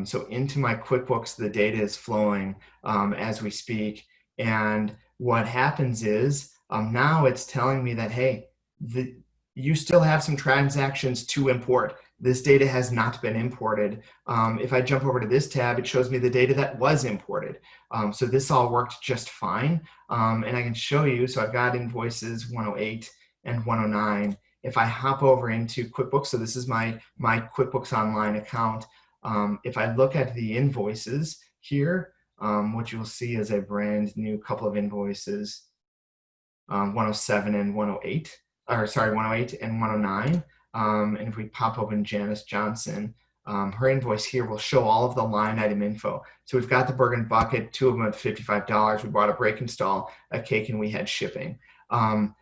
So into my QuickBooks, the data is flowing as we speak. And what happens is now it's telling me that, hey, you still have some transactions to import. This data has not been imported. If I jump over to this tab, it shows me the data that was imported. So this all worked just fine. And I can show you, so I've got invoices 108 and 109. If I hop over into QuickBooks, so this is my QuickBooks Online account. If I look at the invoices here, what you'll see is a brand new couple of invoices, 107 and 108, or sorry, 108 and 109. And if we pop open Janice Johnson, her invoice here will show all of the line item info. So we've got the Bergen bucket, 2 of them at $55. We bought a brake install, a cake, and we had shipping.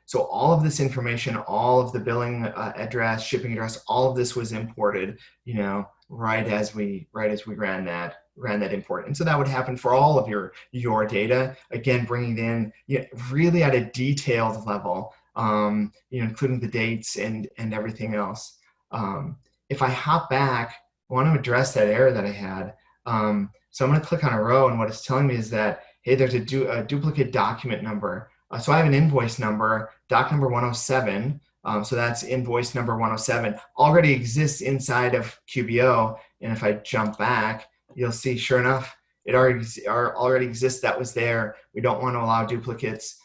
So all of this information, all of the billing address, shipping address, all of this was imported, right as we ran that import. And so that would happen for all of your data, again, bringing it in really at a detailed level, including the dates and everything else. If I hop back, I want to address that error that I had. So I'm going to click on a row, and what it's telling me is that, hey, there's a duplicate document number. So I have an invoice number, doc number 107. So that's invoice number 107 already exists inside of QBO. And if I jump back, you'll see, sure enough, it already exists. That was there. We don't want to allow duplicates.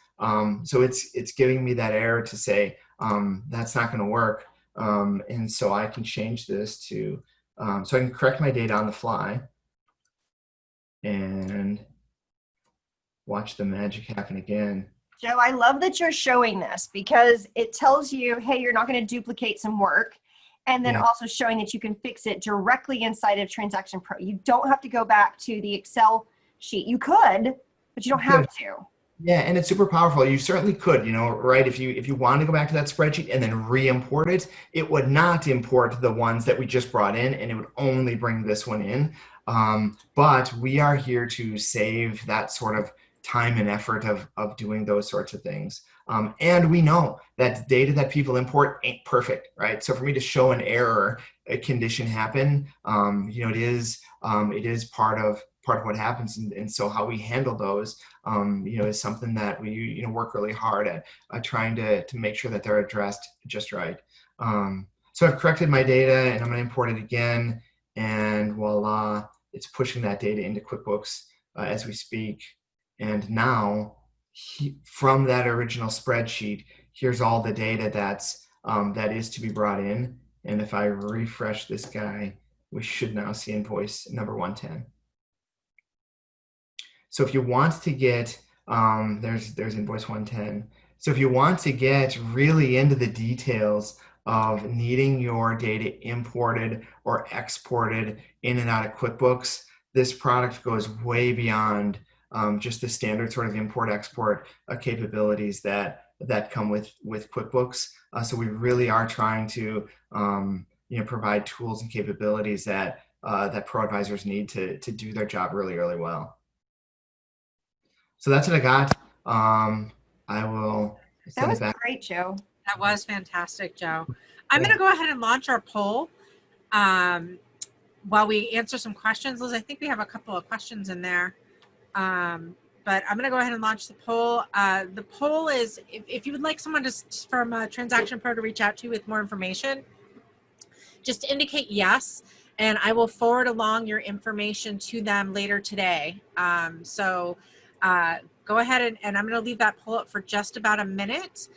So it's giving me that error to say that's not going to work. And so I can change this to, so I can correct my data on the fly and watch the magic happen again. Joe, I love that you're showing this because it tells you, hey, you're not going to duplicate some work. And then also showing that you can fix it directly inside of Transaction Pro. You don't have to go back to the Excel sheet. You could, but you don't have to. Yeah, and it's super powerful. You certainly could, right? If you wanted to go back to that spreadsheet and then re-import it, it would not import the ones that we just brought in, and it would only bring this one in. But we are here to save that sort of time and effort of doing those sorts of things. And we know that data that people import ain't perfect, right? So for me to show an error, a condition happen, it is part of what happens, and so how we handle those, is something that we work really hard at trying to make sure that they're addressed just right. So I've corrected my data, and I'm going to import it again, and voila, it's pushing that data into QuickBooks as we speak. And now, from that original spreadsheet, here's all the data that is to be brought in. And if I refresh this guy, we should now see invoice number 110. So if you want to get, there's invoice 110. So if you want to get really into the details of needing your data imported or exported in and out of QuickBooks, this product goes way beyond just the standard sort of import-export capabilities that come with QuickBooks. So we really are trying to provide tools and capabilities that ProAdvisors need to do their job really, really well. So that's what I got. I will send it back. That was great, Joe. That was fantastic, Joe. I'm going to go ahead and launch our poll while we answer some questions. Liz, I think we have a couple of questions in there. But I'm going to go ahead and launch the poll. The poll is, if you would like someone from Transaction Pro to reach out to you with more information, just indicate yes, and I will forward along your information to them later today. Go ahead and I'm going to leave that poll up for just about a minute,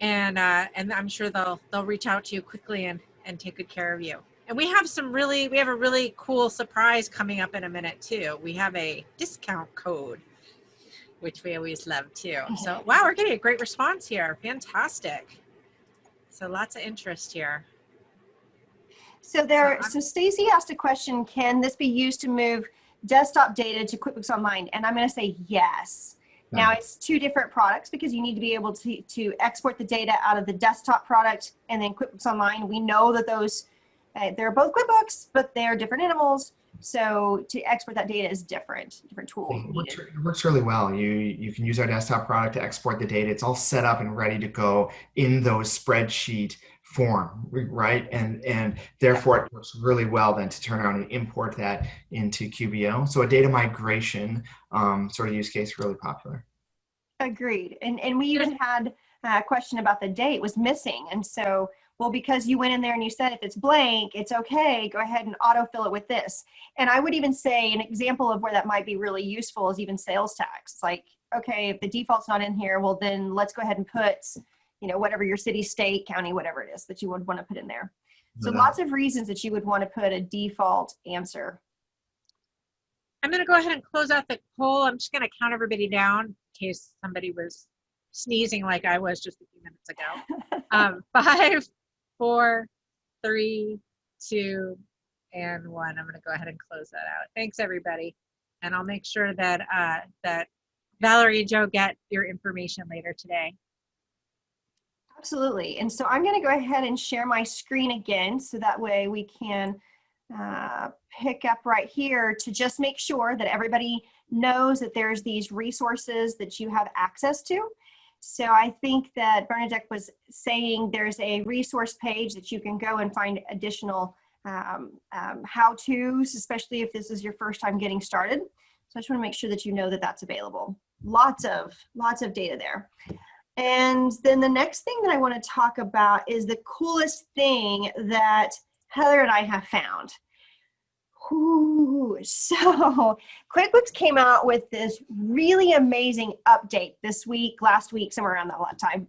and I'm sure they'll reach out to you quickly and take good care of you. And we have a really cool surprise coming up in a minute too. We have a discount code, which we always love too. So wow, we're getting a great response here. Fantastic. So lots of interest here. So Stacy asked a question, can this be used to move desktop data to QuickBooks Online? And I'm going to say yes. Now it's two different products because you need to be able to export the data out of the desktop product and then QuickBooks Online. We know that those, they're both QuickBooks, but they're different animals. So to export that data is different tool. It works really well. You can use our desktop product to export the data. It's all set up and ready to go in those spreadsheet form, right? And therefore it works really well then to turn around and import that into QBO. So a data migration sort of use case, really popular. Agreed. And we even had a question about the date was missing. And so, well, because you went in there and you said if it's blank, it's okay, go ahead and autofill it with this. And I would even say an example of where that might be really useful is even sales tax. It's like, okay, if the default's not in here, well then let's go ahead and put, whatever your city, state, county, whatever it is that you would want to put in there. So lots of reasons that you would want to put a default answer. I'm going to go ahead and close out the poll. I'm just going to count everybody down in case somebody was sneezing like I was just a few minutes ago. 5, 4, 3, 2, and 1. I'm going to go ahead and close that out. Thanks, everybody. And I'll make sure that that Valerie and Joe get your information later today. Absolutely. And so I'm going to go ahead and share my screen again so that way we can pick up right here to just make sure that everybody knows that there's these resources that you have access to. So I think that Bernadette was saying there's a resource page that you can go and find additional how-tos, especially if this is your first time getting started. So I just want to make sure that you know that that's available. Lots of data there. And then the next thing that I want to talk about is the coolest thing that Heather and I have found. Ooh, so QuickBooks came out with this really amazing update this week, last week, somewhere around that time.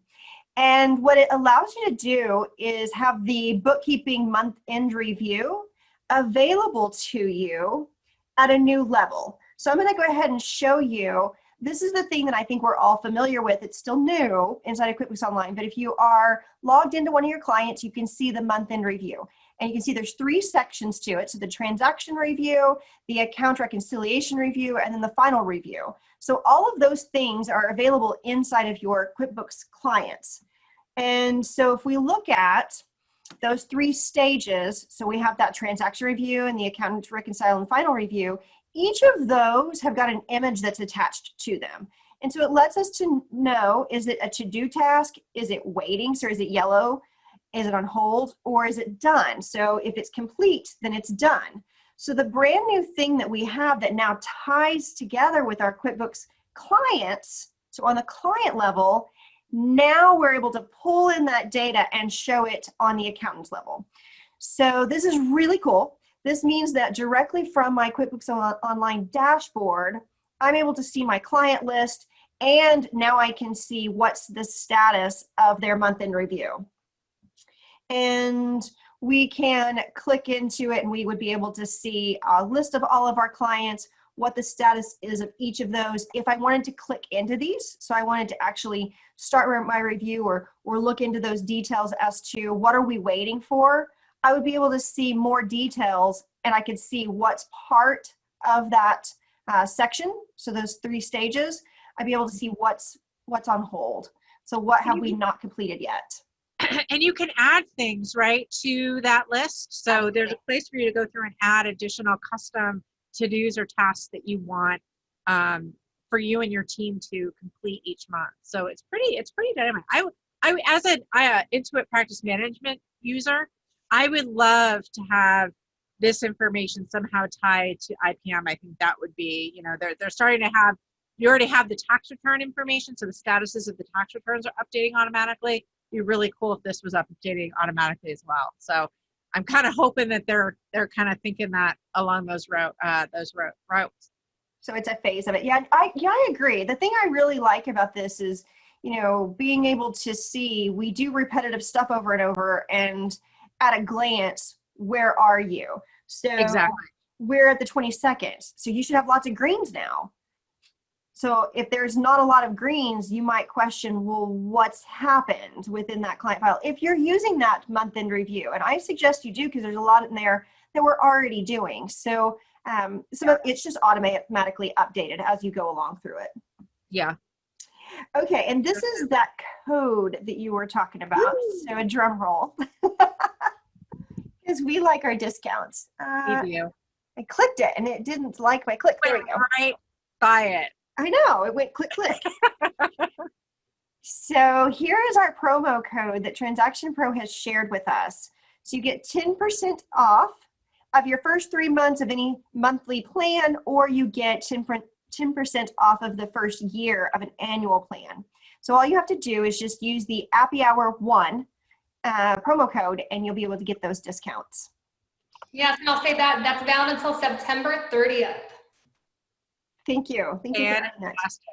And what it allows you to do is have the bookkeeping month-end review available to you at a new level. So I'm going to go ahead and show you this is the thing that I think we're all familiar with. It's still new inside of QuickBooks Online, but if you are logged into one of your clients, you can see the month-end review. And you can see there's 3 sections to it. So the transaction review, the account reconciliation review, and then the final review. So all of those things are available inside of your QuickBooks clients. And so if we look at those 3 stages, so we have that transaction review and the account reconcile and final review, each of those have got an image that's attached to them. And so it lets us to know, is it a to-do task? Is it waiting? So is it yellow? Is it on hold? Or is it done? So if it's complete, then it's done. So the brand new thing that we have that now ties together with our QuickBooks clients, so on the client level, now we're able to pull in that data and show it on the accountant's level. So this is really cool. This means that directly from my QuickBooks Online dashboard, I'm able to see my client list, and now I can see what's the status of their month-end review. And we can click into it and we would be able to see a list of all of our clients, what the status is of each of those. If I wanted to click into these, so I wanted to actually start my review or look into those details as to what are we waiting for, I would be able to see more details, and I could see what's part of that section. So those 3 stages, I'd be able to see what's on hold. So what have we not completed yet? And you can add things, right, to that list. So there's a place for you to go through and add additional custom to-dos or tasks that you want for you and your team to complete each month. So it's pretty dynamic. I as an Intuit practice management user, I would love to have this information somehow tied to IPM. I think that would be, you know, they're starting to have, you already have the tax return information, so the statuses of the tax returns are updating automatically. It'd be really cool if this was updating automatically as well. So I'm kind of hoping that they're kind of thinking that along those routes. So it's a phase of it. Yeah, I agree. The thing I really like about this is, you know, being able to see, we do repetitive stuff over and over, and at a glance, where are you? So exactly. We're at the 22nd. So you should have lots of greens now. So if there's not a lot of greens, you might question, well, what's happened within that client file? If you're using that month-end review, and I suggest you do because there's a lot in there that we're already doing. So it's just automatically updated as you go along through it. Yeah. Okay, and this is that code that you were talking about. Woo! So a drum roll. Because we like our discounts. We do. I clicked it and it didn't like my click. There we go. Right by it. I know, it went click, click. So here is our promo code that Transaction Pro has shared with us. So you get 10% off of your first 3 months of any monthly plan, or you get 10% off of the first year of an annual plan. So all you have to do is just use the Appy Hour 1 promo code, and you'll be able to get those discounts. Yes, and I'll say that that's valid until September 30th. Thank you. Thank you. Fantastic.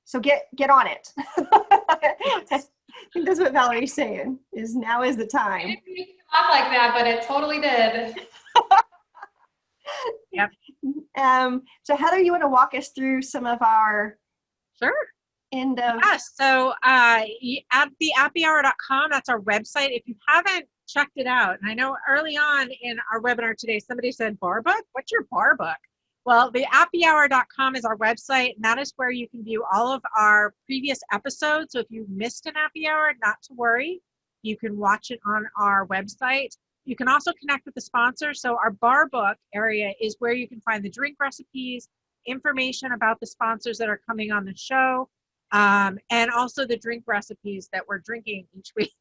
So get on it. I think that's what Valerie's saying, is now is the time. I didn't mean to come off like that, but it totally did. Yep. So Heather, you want to walk us through some of our end of... Yeah, so at the appyhour.com, that's our website. If you haven't checked it out, and I know early on in our webinar today, somebody said, bar book? What's your bar book? Well, the appyhour.com is our website, and that is where you can view all of our previous episodes. So if you missed an Appy Hour, not to worry. You can watch it on our website. You can also connect with the sponsor. So our bar book area is where you can find the drink recipes, information about the sponsors that are coming on the show, and also the drink recipes that we're drinking each week,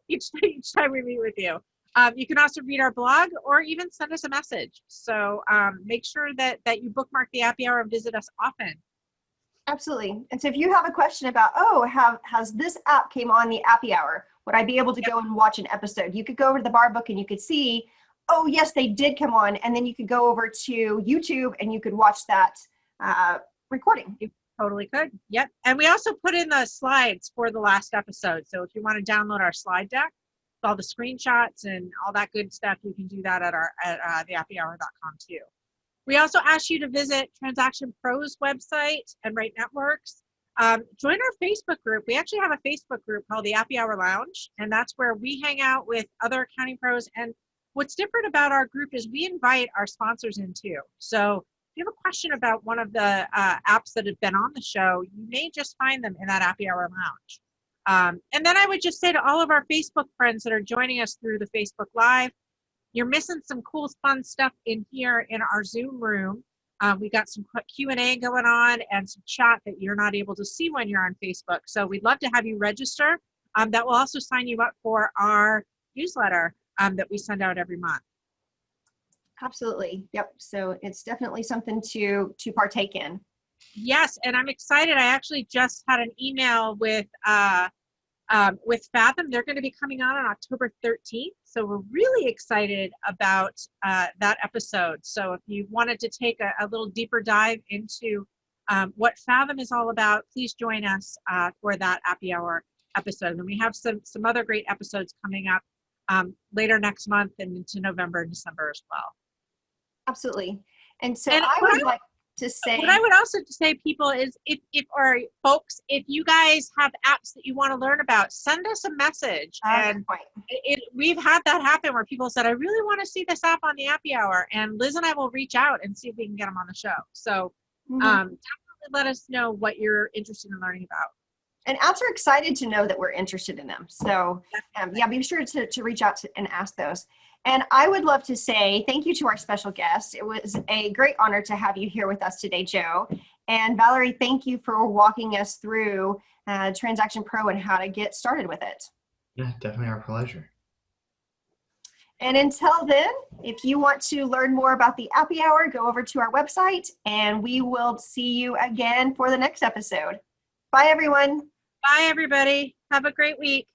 each time we meet with you. You can also read our blog or even send us a message. So make sure that you bookmark the Appy Hour and visit us often. Absolutely. And so if you have a question about, has this app came on the Appy Hour, would I be able to go and watch an episode? You could go over to the bar book and you could see, oh, yes, they did come on. And then you could go over to YouTube and you could watch that recording. You totally could. Yep. And we also put in the slides for the last episode. So if you want to download our slide deck, all the screenshots and all that good stuff, you can do that at the appyhour.com too. We also ask you to visit Transaction Pro's website and Right Networks. Join our Facebook group. We actually have a Facebook group called the Happy Hour Lounge, and that's where we hang out with other accounting pros. And what's different about our group is we invite our sponsors in too. So if you have a question about one of the apps that have been on the show, you may just find them in that Happy Hour Lounge. And then I would just say to all of our Facebook friends that are joining us through the Facebook Live, you're missing some cool, fun stuff in here in our Zoom room. We got some Q&A going on and some chat that you're not able to see when you're on Facebook. So we'd love to have you register. That will also sign you up for our newsletter that we send out every month. Absolutely. Yep. So it's definitely something to partake in. Yes, and I'm excited. I actually just had an email with Fathom. They're going to be coming on October 13th. So we're really excited about that episode. So if you wanted to take a little deeper dive into what Fathom is all about, please join us for that Happy Hour episode. And we have some other great episodes coming up later next month and into November and December as well. Absolutely. And so And I would like to say, what I would also say, people, is if folks, if you guys have apps that you want to learn about, send us a message. And we've had that happen where people said, I really want to see this app on the Happy Hour, and Liz and I will reach out and see if we can get them on the show. So definitely let us know what you're interested in learning about. and apps are excited to know that we're interested in them. So yeah, be sure to reach out and ask those. And I would love to say thank you to our special guest. It was a great honor to have you here with us today, Joe. And Valerie, thank you for walking us through Transaction Pro and how to get started with it. Yeah, definitely our pleasure. And until then, if you want to learn more about the Happy Hour, go over to our website and we will see you again for the next episode. Bye, everyone. Bye, everybody. Have a great week.